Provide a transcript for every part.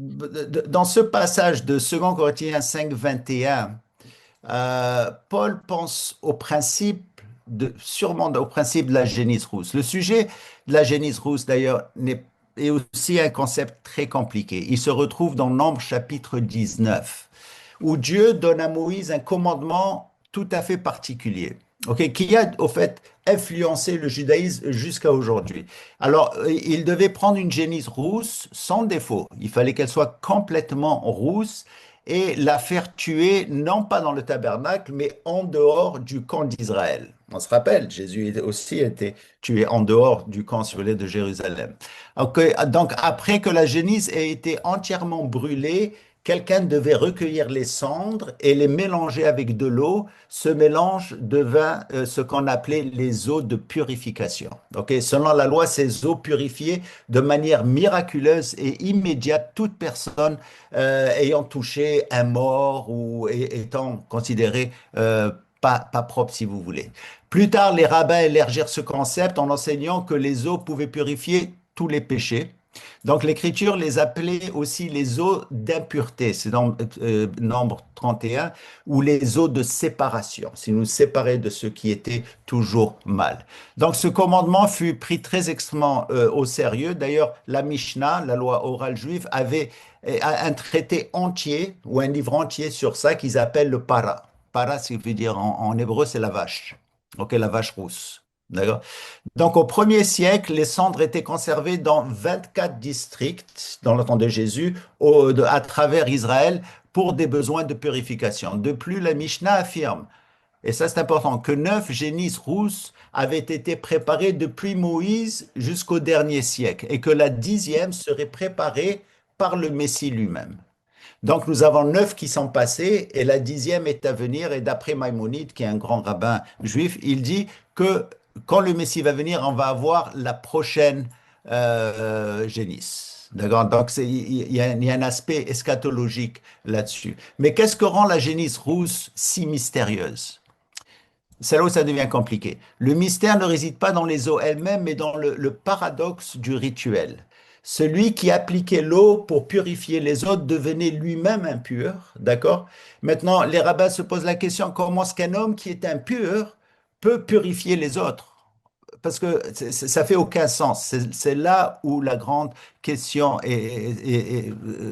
dans ce passage de 2 Corinthiens 5, 21, Paul pense au principe sûrement au principe de la génisse rousse. Le sujet de la génisse rousse, d'ailleurs, est aussi un concept très compliqué. Il se retrouve dans Nombre chapitre 19, où Dieu donne à Moïse un commandement tout à fait particulier, ok, qui a au fait influencé le judaïsme jusqu'à aujourd'hui. Alors, il devait prendre une génisse rousse sans défaut. Il fallait qu'elle soit complètement rousse et la faire tuer, non pas dans le tabernacle, mais en dehors du camp d'Israël. On se rappelle, Jésus aussi été tué en dehors du camp, si vous voulez, de Jérusalem. Ok, donc, après que la génisse ait été entièrement brûlée, quelqu'un devait recueillir les cendres et les mélanger avec de l'eau. Ce mélange devint ce qu'on appelait les eaux de purification. Ok, selon la loi, ces eaux purifiaient de manière miraculeuse et immédiate toute personne ayant touché un mort ou étant considéré pas propre, si vous voulez. Plus tard, les rabbins élargirent ce concept en enseignant que les eaux pouvaient purifier tous les péchés. Donc l'Écriture les appelait aussi les eaux d'impureté, c'est dans Nombre 31, ou les eaux de séparation, si nous séparer de ce qui était toujours mal. Donc ce commandement fut pris très extrêmement au sérieux. D'ailleurs, la Mishnah, la loi orale juive, avait un traité entier ou un livre entier sur ça qu'ils appellent le para. Para, ce qui veut dire en hébreu, c'est la vache. Ok, la vache rousse. D'accord? Donc, au premier siècle, les cendres étaient conservées dans 24 districts dans le temps de Jésus, à travers Israël, pour des besoins de purification. De plus, la Mishnah affirme, et ça c'est important, que 9 génisses rousses avaient été préparées depuis Moïse jusqu'au dernier siècle, et que la 10e serait préparée par le Messie lui-même. Donc, nous avons 9 qui sont passés et la 10e est à venir. Et d'après Maïmonide, qui est un grand rabbin juif, il dit que quand le Messie va venir, on va avoir la prochaine génisse. D'accord? Donc, il y a un aspect eschatologique là-dessus. Mais qu'est-ce que rend la génisse rousse si mystérieuse? C'est là où ça devient compliqué. Le mystère ne réside pas dans les eaux elles-mêmes, mais dans le paradoxe du rituel. Celui qui appliquait l'eau pour purifier les autres devenait lui-même impur, d'accord? Maintenant, les rabbins se posent la question, comment est-ce qu'un homme qui est impur peut purifier les autres? Parce que ça fait aucun sens. C'est là où la grande question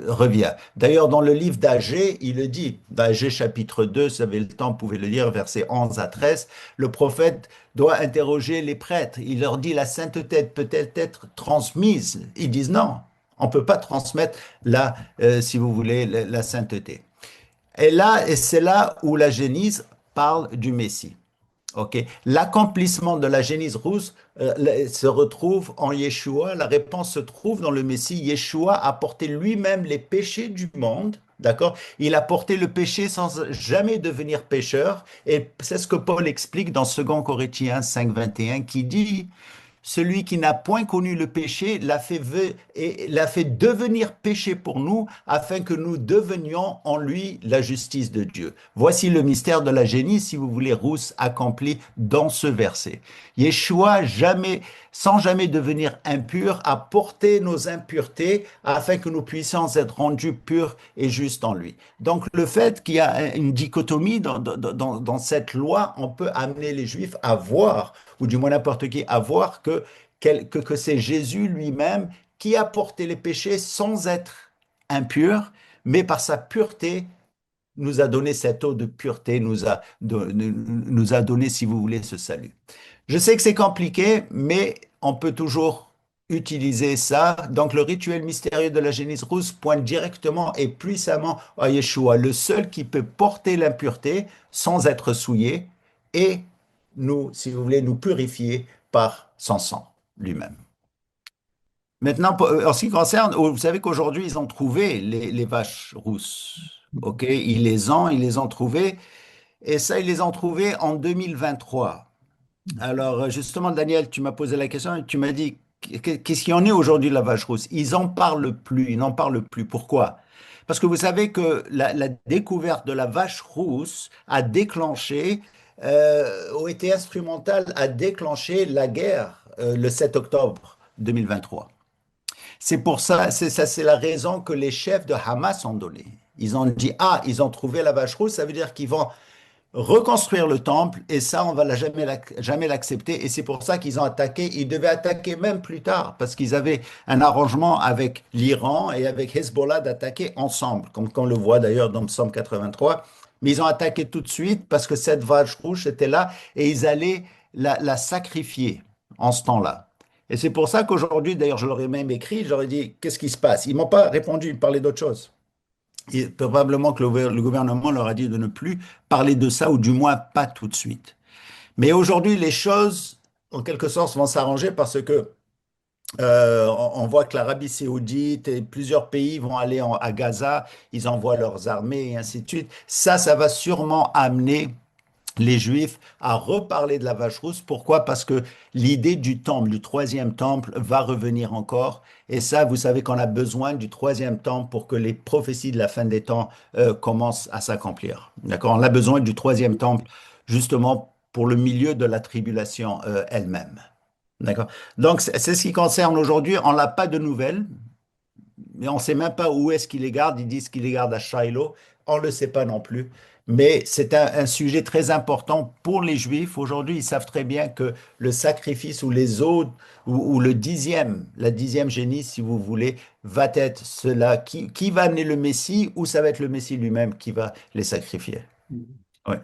revient. D'ailleurs, dans le livre d'Agé, il le dit, d'Agé chapitre 2, si vous avez le temps, vous pouvez le lire, versets 11 à 13, le prophète doit interroger les prêtres. Il leur dit, la sainteté peut-elle être transmise? Ils disent non, on ne peut pas transmettre si vous voulez, la sainteté. Et c'est là où la Génisse parle du Messie. Ok. L'accomplissement de la génisse rousse se retrouve en Yeshua. La réponse se trouve dans le Messie. Yeshua a porté lui-même les péchés du monde. D'accord? Il a porté le péché sans jamais devenir pécheur. Et c'est ce que Paul explique dans 2 Corinthiens 5, 21, qui dit celui qui n'a point connu le péché l'a fait devenir péché pour nous, afin que nous devenions en lui la justice de Dieu. Voici le mystère de la génie, si vous voulez, rousse, accompli dans ce verset. Yeshua, sans jamais devenir impur, a porté nos impuretés afin que nous puissions être rendus purs et justes en lui. Donc, le fait qu'il y a une dichotomie dans cette loi, on peut amener les Juifs à voir, ou du moins n'importe qui, à voir que c'est Jésus lui-même qui a porté les péchés sans être impur, mais par sa pureté nous a donné cette eau de pureté, nous a donné, si vous voulez, ce salut. Je sais que c'est compliqué, mais on peut toujours utiliser ça. Donc, le rituel mystérieux de la génisse rousse pointe directement et puissamment à Yeshua, le seul qui peut porter l'impureté sans être souillé et nous, si vous voulez, nous purifier par son sang lui-même. Maintenant, en ce qui concerne, vous savez qu'aujourd'hui, ils ont trouvé les vaches rousses. OK? Ils les ont trouvées. Et ça, ils les ont trouvées en 2023. Alors, justement, Daniel, tu m'as posé la question et tu m'as dit, qu'est-ce qu'il y en est aujourd'hui de la vache rousse? Ils en parlent plus, ils n'en parlent plus. Pourquoi? Parce que vous savez que la découverte de la vache rousse a déclenché, ou été instrumentale à déclencher la guerre le 7 octobre 2023. C'est pour ça, c'est la raison que les chefs de Hamas ont donné. Ils ont dit, ah, ils ont trouvé la vache rouge, ça veut dire qu'ils vont reconstruire le temple et ça, on va jamais l'accepter. Et c'est pour ça qu'ils ont attaqué. Ils devaient attaquer même plus tard parce qu'ils avaient un arrangement avec l'Iran et avec Hezbollah d'attaquer ensemble, comme on le voit d'ailleurs dans le Psaume 83. Mais ils ont attaqué tout de suite parce que cette vache rouge était là et ils allaient la sacrifier en ce temps-là. Et c'est pour ça qu'aujourd'hui, d'ailleurs, je leur ai même écrit, j'aurais dit, qu'est-ce qui se passe? Ils m'ont pas répondu, ils parlaient d'autre chose. Et probablement que le gouvernement leur a dit de ne plus parler de ça, ou du moins pas tout de suite. Mais aujourd'hui, les choses, en quelque sorte, vont s'arranger parce que on voit que l'Arabie saoudite et plusieurs pays vont aller à Gaza, ils envoient leurs armées et ainsi de suite. Ça va sûrement amener les Juifs à reparler de la vache rousse. Pourquoi? Parce que l'idée du temple, du troisième temple, va revenir encore. Et ça, vous savez qu'on a besoin du troisième temple pour que les prophéties de la fin des temps commencent à s'accomplir. D'accord? On a besoin du troisième temple justement pour le milieu de la tribulation elle-même. D'accord? Donc, c'est ce qui concerne aujourd'hui. On n'a pas de nouvelles, mais on ne sait même pas où est-ce qu'il les garde. Ils disent qu'ils les gardent à Shiloh. On ne le sait pas non plus. Mais c'est un sujet très important pour les Juifs. Aujourd'hui, ils savent très bien que le sacrifice ou les os ou le dixième, la dixième génie, si vous voulez, va être cela. Qui va amener le Messie ou ça va être le Messie lui-même qui va les sacrifier. Ouais.